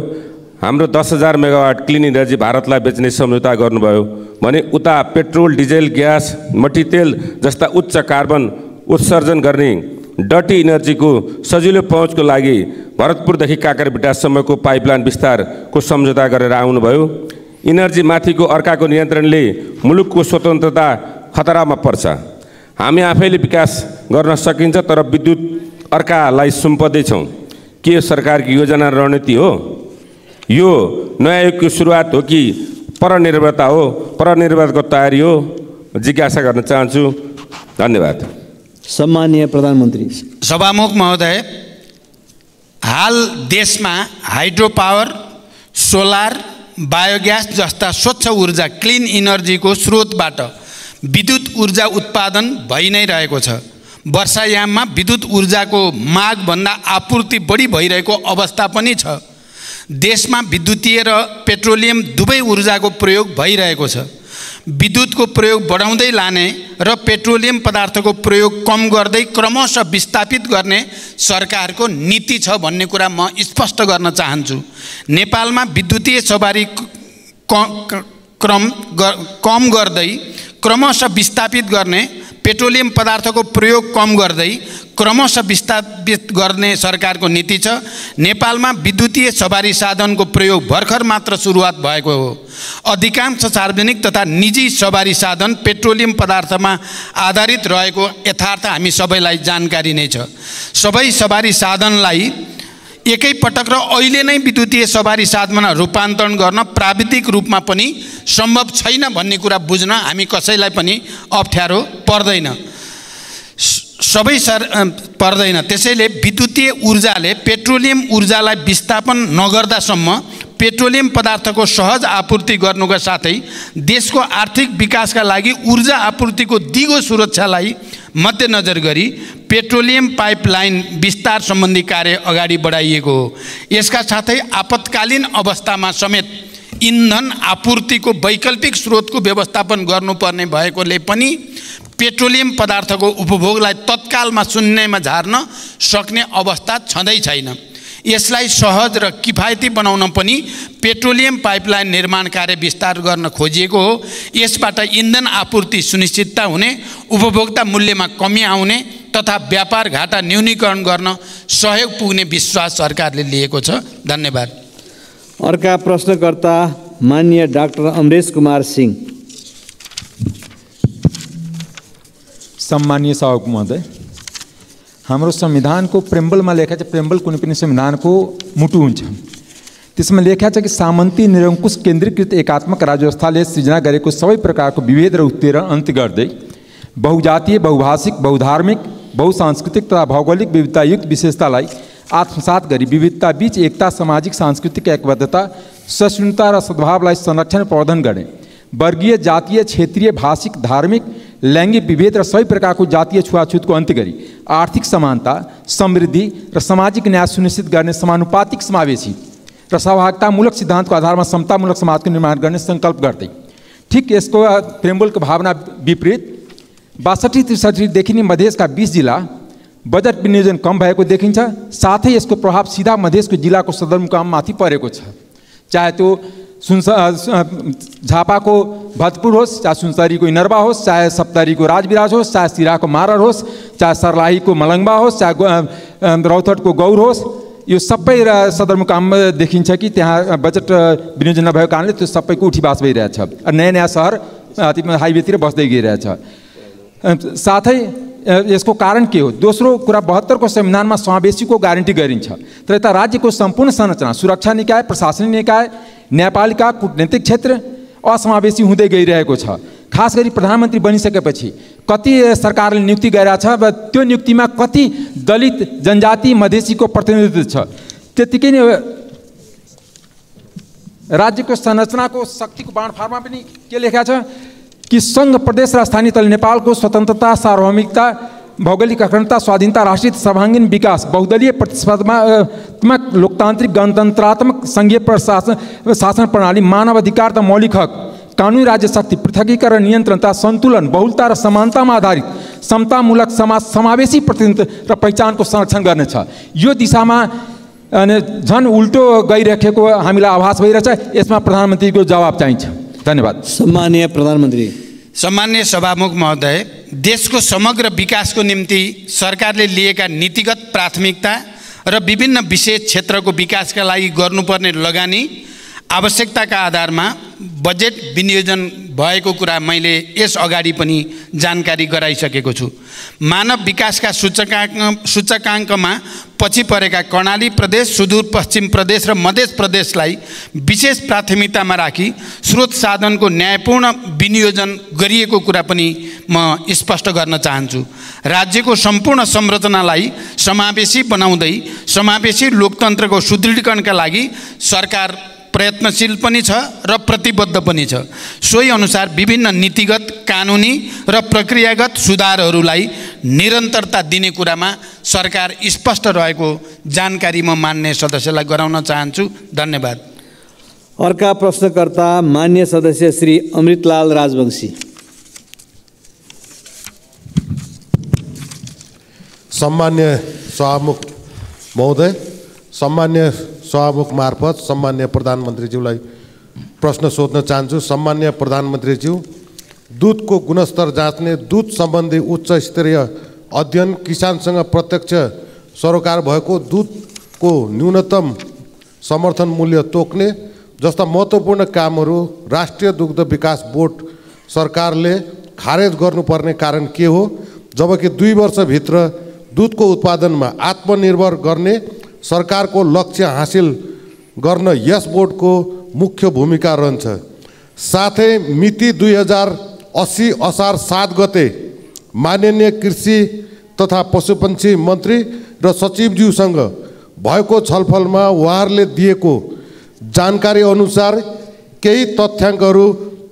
[SPEAKER 10] हाम्रो 10,000 मेगावाट क्लिन इनर्जी भारतलाई बेच्ने सम्झौता गर्नुभयो भने उता पेट्रोल, डिजेल, ग्यास, मट्टीतेल जस्ता उच्च कार्बन उत्सर्जन गर्ने डटी इनर्जीको सजिलो पहुँचको लागि भरतपुरदेखि काँकरभिट्टासम्मको पाइपलाइन विस्तारको सम्झौता गरेर आउनुभयो। इनर्जी माथिको अर्काको नियन्त्रणले मुलुकको स्वतन्त्रता खतरामा पर्छ। हामी आफैले विकास गर्न सकिन्छ, तर विद्युत अर्कालाई सुम्पदैछौँ। के यो सरकारको योजना रणनीति हो? यो नयाँ युगको सुरुवात हो कि परनिर्भरता हो, परनिर्भरताको तयारी हो? जिज्ञासा गर्न चाहन्छु। धन्यवाद।
[SPEAKER 1] सम्माननीय प्रधानमन्त्री।
[SPEAKER 3] सभामुख महोदय, हाल देशमा हाइड्रो पावर, सोलर, बायोग्यास जस्ता स्वच्छ ऊर्जा क्लिन इनर्जीको स्रोतबाट विद्युत ऊर्जा उत्पादन भइ नै रहेको छ। वर्षायाममा विद्युत ऊर्जाको मागभन्दा आपूर्ति बढी भइरहेको अवस्था पनि छ। देशमा विद्युतीय र पेट्रोलियम दुवै ऊर्जाको प्रयोग भइरहेको छ। विद्युतको प्रयोग बढाउँदै लाने र पेट्रोलियम पदार्थको प्रयोग कम गर्दै क्रमशः विस्थापित गर्ने सरकारको नीति छ भन्ने कुरा म स्पष्ट गर्न चाहन्छु। नेपालमा विद्युतीय सवारी कम गर्दै क्रमशः विस्थापित गर्ने, पेट्रोलियम पदार्थको प्रयोग कम गर्दै क्रमशः विस्थापित गर्ने सरकारको नीति छ। नेपालमा विद्युतीय सवारी साधनको प्रयोग भर्खर मात्र सुरुवात भएको हो। अधिकांश सार्वजनिक तथा निजी सवारी साधन पेट्रोलियम पदार्थमा आधारित रहेको यथार्थ हामी सबैलाई जानकारी नै छ। सबै सवारी साधनलाई एकै पटक र अहिले नै विद्युतीय सवारी साधनमा रूपान्तरण गर्न प्राविधिक रूपमा पनि सम्भव छैन भन्ने कुरा बुझ्न हामी कसैलाई पनि अप्ठ्यारो पर्दैन। त्यसैले विद्युतीय ऊर्जाले पेट्रोलियम ऊर्जालाई विस्थापन नगर्दासम्म पेट्रोलियम पदार्थको सहज आपूर्ति गर्नुका साथै देशको आर्थिक विकासका लागि ऊर्जा आपूर्तिको दिगो सुरक्षालाई मध्यनजर गरी पेट्रोलियम पाइपलाइन विस्तार सम्बन्धी कार्य अगाडि बढाइएको हो। यसका साथै आपतकालीन अवस्थामा समेत इन्धन आपूर्तिको वैकल्पिक स्रोतको व्यवस्थापन गर्नुपर्ने भएकोले पनि पेट्रोलियम पदार्थको उपभोगलाई तत्कालमा शून्यमा झार्न सक्ने अवस्था छँदै छैन। यसलाई सहज र किफायती बनाउन पनि पेट्रोलियम पाइपलाइन निर्माण कार्य विस्तार गर्न खोजिएको हो। यसबाट इन्धन आपूर्ति सुनिश्चितता हुने, उपभोक्ता मूल्यमा कमी आउने तथा व्यापार घाटा न्यूनीकरण गर्न सहयोग पुग्ने विश्वास सरकारले लिएको छ। धन्यवाद।
[SPEAKER 1] अर्का प्रश्नकर्ता माननीय डाक्टर अमरेश कुमार सिंह।
[SPEAKER 11] सम्मानीय सभामुख महोदय, हाम्रो संविधानको प्रेम्बलमा लेखा छ, प्रेम्बल कुनै पनि संविधानको मुटु हुन्छ। त्यसमा लेखा छ कि सामन्ती निरङ्कुश केन्द्रीकृत एकात्मक राज्य व्यवस्थाले सृजना गरेको सबै प्रकारको विभेद र उत्पीडन अन्त्य गर्दै बहुजातीय, बहुभाषिक, बहुधार्मिक, बहुसांस्कृतिक तथा भौगोलिक विविधतायुक्त विशेषतालाई आत्मसात गरी विविधता बीच एकता, सामाजिक सांस्कृतिक एकबद्धता, सहिष्णुता र सद्भावलाई संरक्षण प्रवर्धन गर्ने, वर्गीय, जातीय, क्षेत्रीय, भाषिक, धार्मिक, लैंगिक विभेद र सबै प्रकारको जातीय छुवाछुतको अन्त्य गरी आर्थिक समानता, समृद्धि र सामाजिक न्याय सुनिश्चित गर्ने समानुपातिक, समावेशी र सहभागितामूलक सिद्धान्तको आधारमा समतामूलक समाजको निर्माण गर्ने सङ्कल्प गर्दै, ठिक यसको प्रेम्बलको भावना विपरीत 62-63देखि नै मधेसका 20 जिल्ला बजेट विनियोजन कम भएको देखिन्छ। साथै यसको प्रभाव सिधा मधेसको जिल्लाको सदरमुकाममाथि परेको छ। चाहे त्यो झापाको भतपुर होस्, चाहे सुनसरीको इनरवा होस्, चाहे सप्तरीको राजविराज होस्, चाहे सिराको मारर होस्, चाहे सर्लाहीको मलङ्गवा होस्, चाहे रौतहटको गौर होस्, यो सबै सदरमुकाममा देखिन्छ कि त्यहाँ बजेट विनियोजन नभएको कारणले त्यो सबैको उठीवास भइरहेछ। नयाँ नयाँ सहर हाइवेतिर बस्दै गइरहेछ। साथै यसको कारण के हो? दोस्रो कुरा, 72 को संविधानमा समावेशीको ग्यारेन्टी गरिन्छ, तर यता राज्यको सम्पूर्ण संरचना, सुरक्षा निकाय, प्रशासनिक निकाय, न्यायपालिका, कूटनीतिक क्षेत्र असमावेशी हुँदै गइरहेको छ। खास गरी प्रधानमन्त्री बनिसकेपछि कति सरकारले नियुक्ति गरेको छ, त्यो नियुक्तिमा कति दलित, जनजाति, मधेसीको प्रतिनिधित्व छ। त्यतिकै नै राज्यको संरचनाको शक्तिको बाँडफाँडमा पनि के लेखा छ कि संघ, प्रदेश र स्थानीय तल नेपालको स्वतन्त्रता, सार्वभौमिकता, भौगोलिक अखण्डता, स्वाधीनता, राष्ट्रिय सर्वाङ्गीण विकास, बहुदलीय प्रतिस्पर्धात्मक, लोकतान्त्रिक, गणतन्त्रात्मक, संघीय शासन प्रणाली, मानव अधिकार तथा मौलिक हक, कानुनी राज्य शक्ति, पृथकीकरण, नियन्त्रण तथा सन्तुलन, बहुलता र समानतामा आधारित समतामूलक समाज, समावेशी प्रतिनिधित्व र पहिचानको संरक्षण गर्नेछ। यो दिशामा झन् उल्टो गइरहेको हामीलाई आभास भइरहेछ। यसमा प्रधानमन्त्रीको जवाब चाहिन्छ। धन्यवाद।
[SPEAKER 1] सम्माननीय प्रधानमन्त्री।
[SPEAKER 3] सम्माननीय सभामुख महोदय, देशको समग्र विकासको निम्ति सरकारले लिएका नीतिगत प्राथमिकता र विभिन्न विशेष क्षेत्रको विकासका लागि गर्नुपर्ने लगानी आवश्यकताका आधारमा बजेट विनियोजन भएको कुरा मैले यस अगाडि पनि जानकारी गराइसकेको छु। मानव विकासका सूचकाङ्कमा पछि परेका कर्णाली प्रदेश, सुदूरपश्चिम प्रदेश र मध्य प्रदेशलाई विशेष प्राथमिकतामा राखी स्रोत साधनको न्यायपूर्ण विनियोजन गरिएको कुरा पनि म स्पष्ट गर्न चाहन्छु। राज्यको सम्पूर्ण संरचनालाई समावेशी बनाउँदै समावेशी लोकतन्त्रको सुदृढीकरणका लागि सरकार प्रयत्नशील पनि छ र प्रतिबद्ध पनि छ। सोही अनुसार विभिन्न नीतिगत, कानुनी र प्रक्रियागत सुधारहरूलाई निरन्तरता दिने कुरामा सरकार स्पष्ट रहेको जानकारी म मान्य सदस्यलाई गराउन चाहन्छु। धन्यवाद।
[SPEAKER 1] अर्का प्रश्नकर्ता मान्य सदस्य श्री अमृतलाल राजवंशी।
[SPEAKER 12] सम्मान्य सभामुख महोदय, सम्मान्य सभामुख मार्फत सम्मान्य प्रधानमन्त्रीज्यूलाई प्रश्न सोध्न चाहन्छु। सम्मान्य प्रधानमन्त्रीज्यू, दुधको गुणस्तर जाँच्ने, दुध सम्बन्धी उच्च स्तरीय अध्ययन, किसानसँग प्रत्यक्ष सरोकार भएको दुधको न्यूनतम समर्थन मूल्य तोक्ने जस्ता महत्त्वपूर्ण कामहरू राष्ट्रिय दुग्ध विकास बोर्ड सरकारले खारेज गर्नुपर्ने कारण के हो, जबकि 2 वर्षभित्र दुधको उत्पादनमा आत्मनिर्भर गर्ने सरकारको लक्ष्य हासिल गर्न यस बोर्डको मुख्य भूमिका रहन्छ। साथै मिति 2080 असार 7 गते माननीय कृषि तथा पशुपन्छी मन्त्री र सचिवज्यूसँग भएको छलफलमा उहाँहरूले दिएको जानकारी अनुसार केही तथ्याङ्कहरू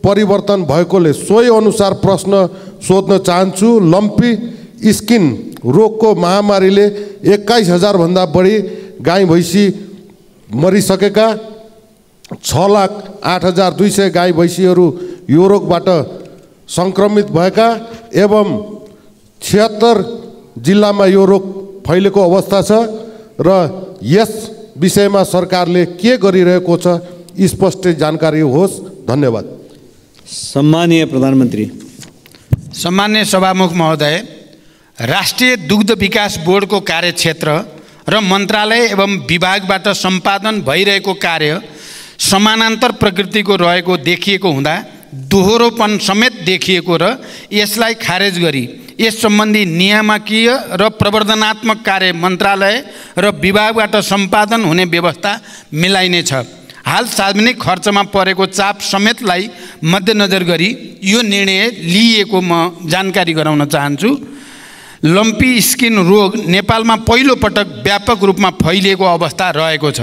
[SPEAKER 12] परिवर्तन भएकोले सोही अनुसार प्रश्न सोध्न चाहन्छु। लम्पी स्किन रोगको महामारीले 21,000 भन्दा बढी गाई भैँसी मरिसकेका, 6,08,200 गाई भैँसीहरू यो रोगबाट सङ्क्रमित भएका एवं 76 जिल्लामा यो रोग फैलेको अवस्था छ र यस विषयमा सरकारले के गरिरहेको छ स्पष्ट जानकारी होस्। धन्यवाद।
[SPEAKER 1] सम्मानीय प्रधानमन्त्री।
[SPEAKER 3] सम्मान्य सभामुख महोदय, राष्ट्रिय दुग्ध विकास बोर्डको कार्यक्षेत्र र मन्त्रालय एवं विभागबाट सम्पादन भइरहेको कार्य समानान्तर प्रकृतिको रहेको देखिएको हुँदा दोहोरोपन समेत देखिएको र यसलाई खारेज गरी यस सम्बन्धी नियामकीय र प्रवर्धनात्मक कार्य मन्त्रालय र विभागबाट सम्पादन हुने व्यवस्था मिलाइनेछ। हाल सार्वजनिक खर्चमा परेको चाप समेतलाई मध्यनजर गरी यो निर्णय लिएको म जानकारी गराउन चाहन्छु। लम्पी स्किन रोग नेपालमा पहिलो पटक व्यापक रूपमा फैलिएको अवस्था रहेको छ।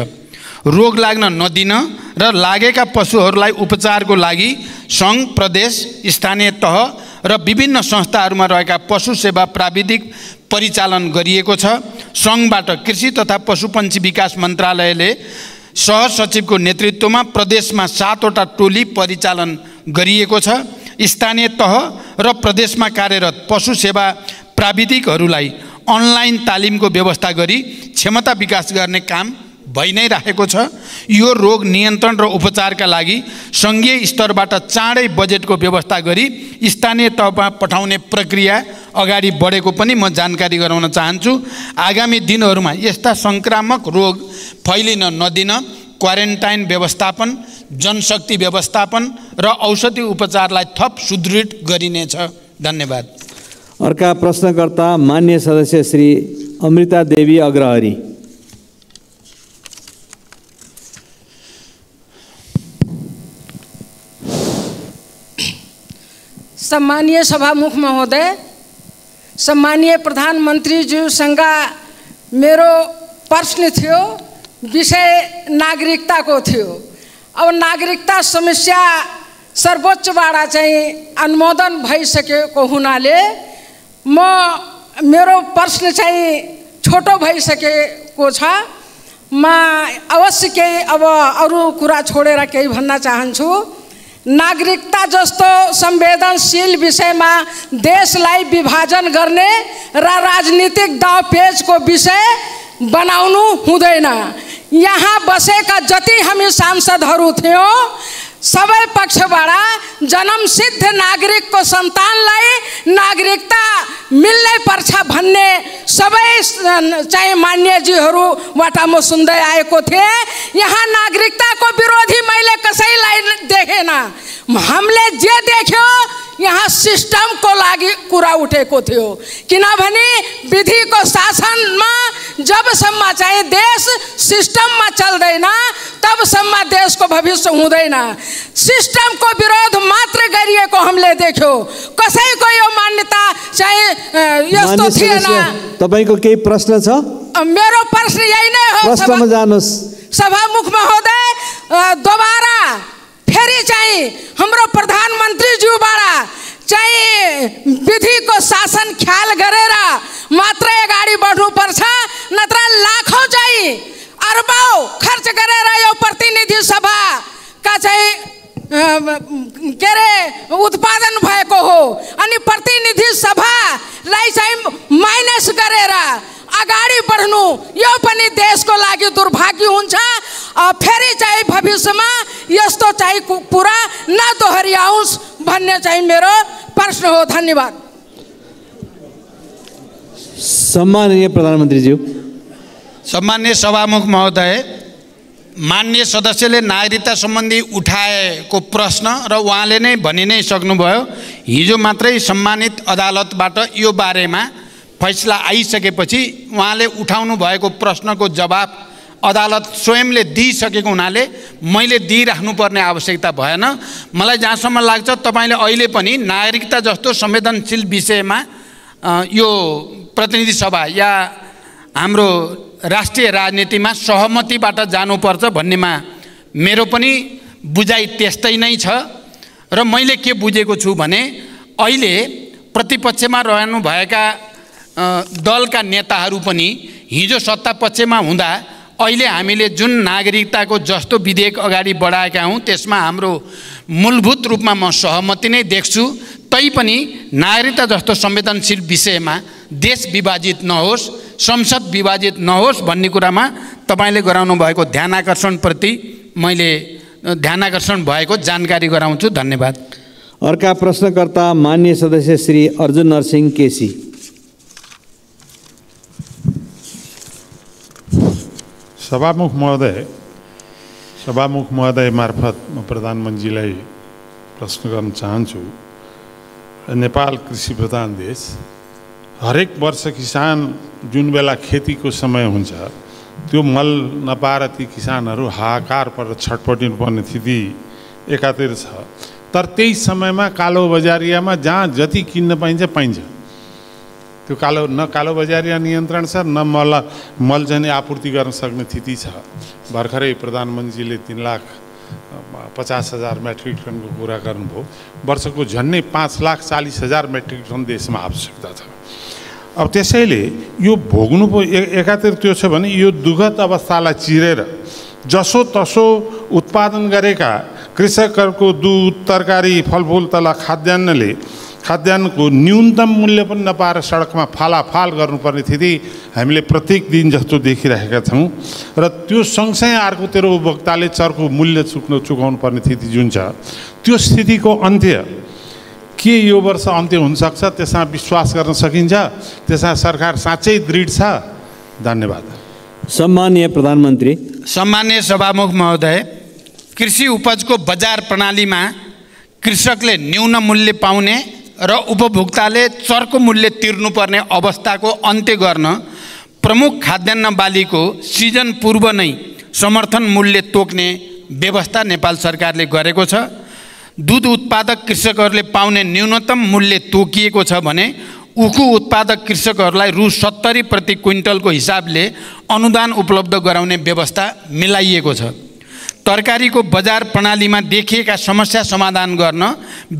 [SPEAKER 3] रोग लाग्न नदिन र लागेका पशुहरूलाई उपचारको लागि सङ्घ, प्रदेश, स्थानीय तह र विभिन्न संस्थाहरूमा रहेका पशु सेवा प्राविधिक परिचालन गरिएको छ। सङ्घबाट कृषि तथा पशुपन्छी विकास मन्त्रालयले सहसचिवको नेतृत्वमा प्रदेशमा 7 वटा टोली परिचालन गरिएको छ। स्थानीय तह र प्रदेशमा कार्यरत पशु सेवा प्राविधिकहरूलाई अनलाइन तालिमको व्यवस्था गरी क्षमता विकास गर्ने काम भइ नै राखेको छ। यो रोग नियन्त्रण र उपचारका लागि सङ्घीय स्तरबाट चाँडै बजेटको व्यवस्था गरी स्थानीय तहमा पठाउने प्रक्रिया अगाडि बढेको पनि म जानकारी गराउन चाहन्छु। आगामी दिनहरूमा यस्ता सङ्क्रामक रोग फैलिन नदिन क्वारेन्टाइन व्यवस्थापन, जनशक्ति व्यवस्थापन र औषधि उपचारलाई थप सुदृढ गरिनेछ। धन्यवाद।
[SPEAKER 1] अर्का प्रश्नकर्ता मान्य सदस्य श्री अमृता देवी अग्रहरी।
[SPEAKER 13] सम्मानीय सभामुख महोदय, सम्मानीय प्रधानमन्त्रीज्यूसँग मेरो प्रश्न थियो, विषय नागरिकताको थियो। अब नागरिकता समस्या सर्वोच्चबाट चाहिँ अनुमोदन भइसकेको हुनाले मेरो प्रश्न चाहिँ छोटो भइसकेको छ। म अवश्य केही अब अरू कुरा छोडेर केही भन्न चाहन्छु। नागरिकता जस्तो संवेदनशील विषयमा देशलाई विभाजन गर्ने र राजनीतिक दावपेचको विषय बनाउनु हुँदैन। यहाँ बसेका जति हामी सांसदहरू थियौँ सबै पक्षबाट जन्मसिद्ध नागरिकको सन्तानलाई नागरिकता मिल्नै पर्छ भन्ने सबै चाहिँ मान्यजीहरूबाट म सुन्दै आएको थिएँ। यहाँ नागरिकताको विरोधी मैले कसैलाई देखेन। हामीले जे देख्यो यहाँ सिस्टमको लागि कुरा उठेको थियो, किनभने विधिको शासनमा जबसम्म चाहिँ देश सिस्टममा चल्दैन तबसम्म देशको भविष्य हुँदैन। सिस्टमको विरोध मात्र गरिएको हामीले देख्यो, कसैको यो मान्यता चाहिँ यस्तो थिएन।
[SPEAKER 1] तपाईको केही प्रश्न छ?
[SPEAKER 13] मेरो प्रश्न यही नै हो।
[SPEAKER 1] प्रश्नमा जानुस्।
[SPEAKER 13] सभामुख महोदय, दोबारा फेरि चाहिँ हाम्रो प्रधानमन्त्रीज्यूबाट चाहिँ विधिको शासन ख्याल गरेर मात्र अगाडि बढ्नुपर्छ, नत्र लाखौँ चाहिँ अरबौँ खर्च गरेर यो प्रतिनिधि सभाका चाहिँ के अरे उत्पादन भएको हो। अनि प्रतिनिधि सभालाई चाहिँ माइनस गरेर अगाडि बढ्नु यो पनि देशको लागि दुर्भाग्य हुन्छ। फेरि चाहिँ भविष्यमा यस्तो चाहिँ कुरा नदोहोऱ्याओस् भन्ने चाहिँ मेरो प्रश्न हो। धन्यवाद।
[SPEAKER 1] सम्माननीय प्रधानमन्त्रीज्यू।
[SPEAKER 3] सम्माननीय सभामुख महोदय, माननीय सदस्यले नागरिकता सम्बन्धी उठाएको प्रश्न र उहाँले नै भनि नै सक्नुभयो। हिजो मात्रै सम्मानित अदालतबाट यो बारेमा फैसला आइसकेपछि उहाँले उठाउनु भएको प्रश्नको जवाब अदालत स्वयंले दिइसकेको हुनाले मैले दिइराख्नुपर्ने आवश्यकता भएन। मलाई जहाँसम्म लाग्छ तपाईँले अहिले पनि नागरिकता जस्तो संवेदनशील विषयमा यो प्रतिनिधि सभा या हाम्रो राष्ट्रिय राजनीतिमा सहमतिबाट जानुपर्छ भन्नेमा मेरो पनि बुझाइ त्यस्तै नै छ। र मैले के बुझेको छु भने अहिले प्रतिपक्षमा रहनुभएका दलका नेताहरू पनि हिजो सत्ता पक्षमा हुँदा अहिले हामीले जुन नागरिकताको जस्तो विधेयक अगाडि बढाएका हौँ त्यसमा हाम्रो मूलभूत रूपमा म सहमति नै देख्छु। तैपनि नागरिकता जस्तो संवेदनशील विषयमा देश विभाजित नहोस्, संसद विभाजित नहोस् भन्ने कुरामा तपाईँले गराउनु भएको ध्यानाकर्षणप्रति मैले ध्यानाकर्षण भएको जानकारी गराउँछु। धन्यवाद।
[SPEAKER 1] अर्का प्रश्नकर्ता माननीय सदस्य श्री अर्जुन नरसिंह केसी।
[SPEAKER 14] सभामुख महोदय मार्फत म प्रधानमन्त्रीलाई प्रश्न गर्न चाहन्छु। नेपाल कृषि प्रधान देश, हरेक वर्ष किसान जुन बेला खेतीको समय हुन्छ त्यो मल नपाएर ती किसानहरू हाहाकार पर छटपटिनु पर्ने स्थिति एकातिर छ। तर त्यही समयमा कालो बजारियामा जहाँ जति किन्न पाइन्छ पाइन्छ। त्यो कालो बजारिया नियन्त्रण छ, न मल चाहिँ आपूर्ति गर्न सक्ने स्थिति छ। भर्खरै प्रधानमन्त्रीले 3,50,000 मेट्रिक टनको कुरा गर्नुभयो। वर्षको झन्डै 5,40,000 मेट्रिक टन देशमा आवश्यकता छ। अब त्यसैले यो भोग्नु पो एकातिर त्यो छ भने यो दुःखद अवस्थालाई चिरेर जसो तसो उत्पादन गरेका कृषकहरूको दुध, तरकारी, फलफुल तथा खाद्यान्नको न्यूनतम मूल्य पनि नपाएर सडकमा फालाफाल गर्नुपर्ने स्थिति हामीले प्रत्येक दिन जस्तो देखिरहेका छौँ। र त्यो सँगसँगै अर्कोतिर उपभोक्ताले चर्को मूल्य चुकाउनु पर्ने स्थिति जुन छ, त्यो स्थितिको अन्त्य के यो वर्ष अन्त्य हुनसक्छ? त्यसमा विश्वास गर्न सकिन्छ? त्यसमा सरकार साँच्चै दृढ छ? धन्यवाद।
[SPEAKER 1] सम्माननीय प्रधानमन्त्री।
[SPEAKER 3] सम्माननीय सभामुख महोदय, कृषि उपजको बजार प्रणालीमा कृषकले न्यून मूल्य पाउने र उपभोक्ताले चर्को मूल्य तिर्नुपर्ने अवस्थाको अन्त्य गर्न प्रमुख खाद्यान्न बालीको सिजन पूर्व नै समर्थन मूल्य तोक्ने व्यवस्था नेपाल सरकारले गरेको छ। दूध उत्पादक कृषकहरूले पाउने न्यूनतम मूल्य तोकिएको छ भने उखु उत्पादक कृषकहरूलाई रु 70 प्रति क्विन्टलको हिसाबले अनुदान उपलब्ध गराउने व्यवस्था मिलाइएको छ। तरकारीको बजार प्रणालीमा देखिएका समस्या समाधान गर्न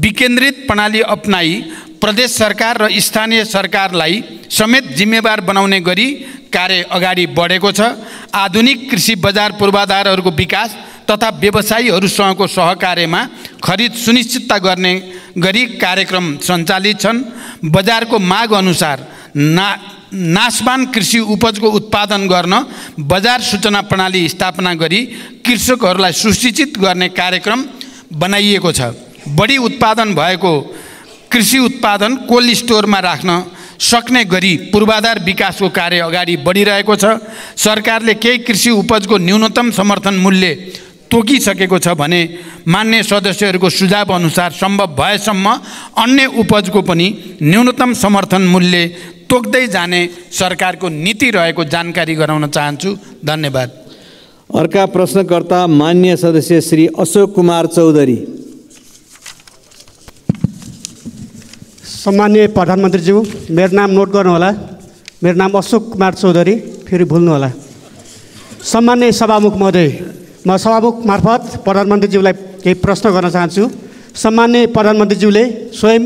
[SPEAKER 3] विकेन्द्रित प्रणाली अपनाई प्रदेश सरकार र स्थानीय सरकारलाई समेत जिम्मेवार बनाउने गरी कार्य अगाडि बढेको छ। आधुनिक कृषि बजार पूर्वाधारहरूको विकास तथा व्यवसायीहरूसँगको सहकार्यमा खरिद सुनिश्चितता गर्ने गरी कार्यक्रम सञ्चालित छन्। बजारको माग अनुसार नाशवान कृषि उपजको उत्पादन गर्न बजार सूचना प्रणाली स्थापना गरी कृषकहरूलाई सुसूचित गर्ने कार्यक्रम बनाइएको छ। बढी उत्पादन भएको कृषि उत्पादन कोल्ड स्टोरमा राख्न सक्ने गरी पूर्वाधार विकासको कार्य अगाडि बढिरहेको छ। सरकारले केही कृषि उपजको न्यूनतम समर्थन मूल्य तोकिसकेको छ भने मान्य सदस्यहरूको सुझाव अनुसार सम्भव भएसम्म अन्य उपजको पनि न्यूनतम समर्थन मूल्य तोक्दै जाने सरकारको नीति रहेको जानकारी गराउन चाहन्छु। धन्यवाद।
[SPEAKER 1] अर्का प्रश्नकर्ता मान्य सदस्य श्री अशोक कुमार चौधरी।
[SPEAKER 15] सम्मान्य प्रधानमन्त्रीज्यू, मेरो नाम नोट गर्नुहोला। मेरो नाम अशोक कुमार चौधरी, फेरि भुल्नुहोला। सम्मान्य सभामुख महोदय, म सभामुख मार्फत प्रधानमन्त्रीज्यूलाई केही प्रश्न गर्न चाहन्छु। सम्मान्य प्रधानमन्त्रीज्यूले स्वयं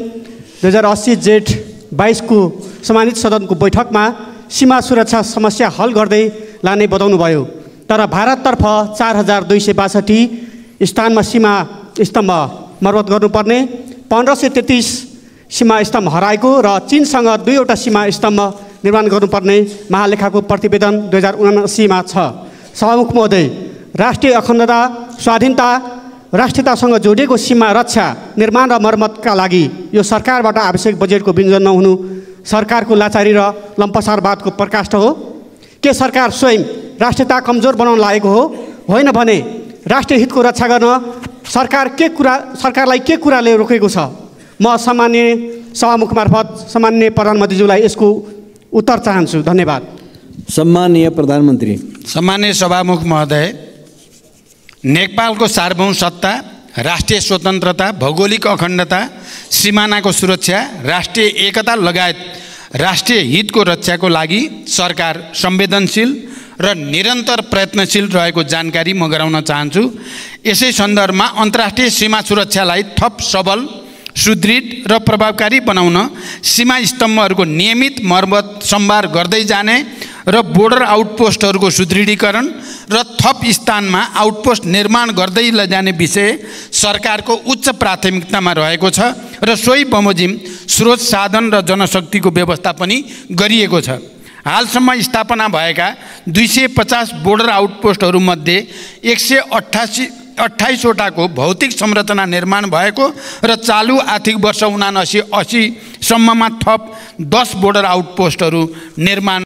[SPEAKER 15] 2080 जेठ 22 को सम्मानित सदनको बैठकमा सीमा सुरक्षा समस्या हल गर्दै लाने बताउनुभयो। तर भारततर्फ 4262 स्थानमा सीमा स्तम्भ मर्मत गर्नुपर्ने, 1533 सीमा स्तम्भ हराएको र चीनसँग 2वटा सीमा स्तम्भ निर्माण गर्नुपर्ने महालेखाको प्रतिवेदन 2079 मा छ। सभामुख महोदय, राष्ट्रिय अखण्डता, स्वाधीनता, राष्ट्रियतासँग जोडिएको सीमा रक्षा, निर्माण र मर्मतका लागि यो सरकारबाट आवश्यक बजेटको विनियोजन नहुनु सरकारको लाचारी र लम्पसारवादको प्रकाष्ठ हो। के सरकार स्वयं राष्ट्रियता कमजोर बनाउन लागेको हो? होइन भने राष्ट्रिय हितको रक्षा गर्न सरकारलाई के कुराले रोकेको छ? म सम्मान्य सभामुख मार्फत सम्मान्य प्रधानमन्त्रीज्यूलाई यसको उत्तर चाहन्छु। धन्यवाद।
[SPEAKER 1] सम्माननीय प्रधानमन्त्री।
[SPEAKER 3] सम्मान्य सभामुख महोदय, नेपालको सार्वभौम सत्ता, राष्ट्रिय स्वतन्त्रता, भौगोलिक अखण्डता, सीमानाको सुरक्षा, राष्ट्रिय एकता लगायत राष्ट्रिय हितको रक्षाको लागि सरकार संवेदनशील र निरन्तर प्रयत्नशील रहेको जानकारी म गराउन चाहन्छु। यसै सन्दर्भमा अन्तर्राष्ट्रिय सीमा सुरक्षालाई थप सबल, सुदृढ र प्रभावकारी बनाउन सीमा स्तम्भहरूको नियमित मर्मत सम्भार गर्दै जाने र बोर्डर आउटपोस्टहरूको सुदृढीकरण र थप स्थानमा आउटपोस्ट निर्माण गर्दै लैजाने विषय सरकारको उच्च प्राथमिकतामा रहेको छ र सोही बमोजिम स्रोत साधन र जनशक्तिको व्यवस्था पनि गरिएको छ। हालसम्म स्थापना भएका 250 बोर्डर आउटपोस्टहरूमध्ये 128वटाको भौतिक संरचना निर्माण भएको र चालु आर्थिक वर्ष 79-80 सम्ममा थप 10 बोर्डर आउटपोस्टहरू निर्माण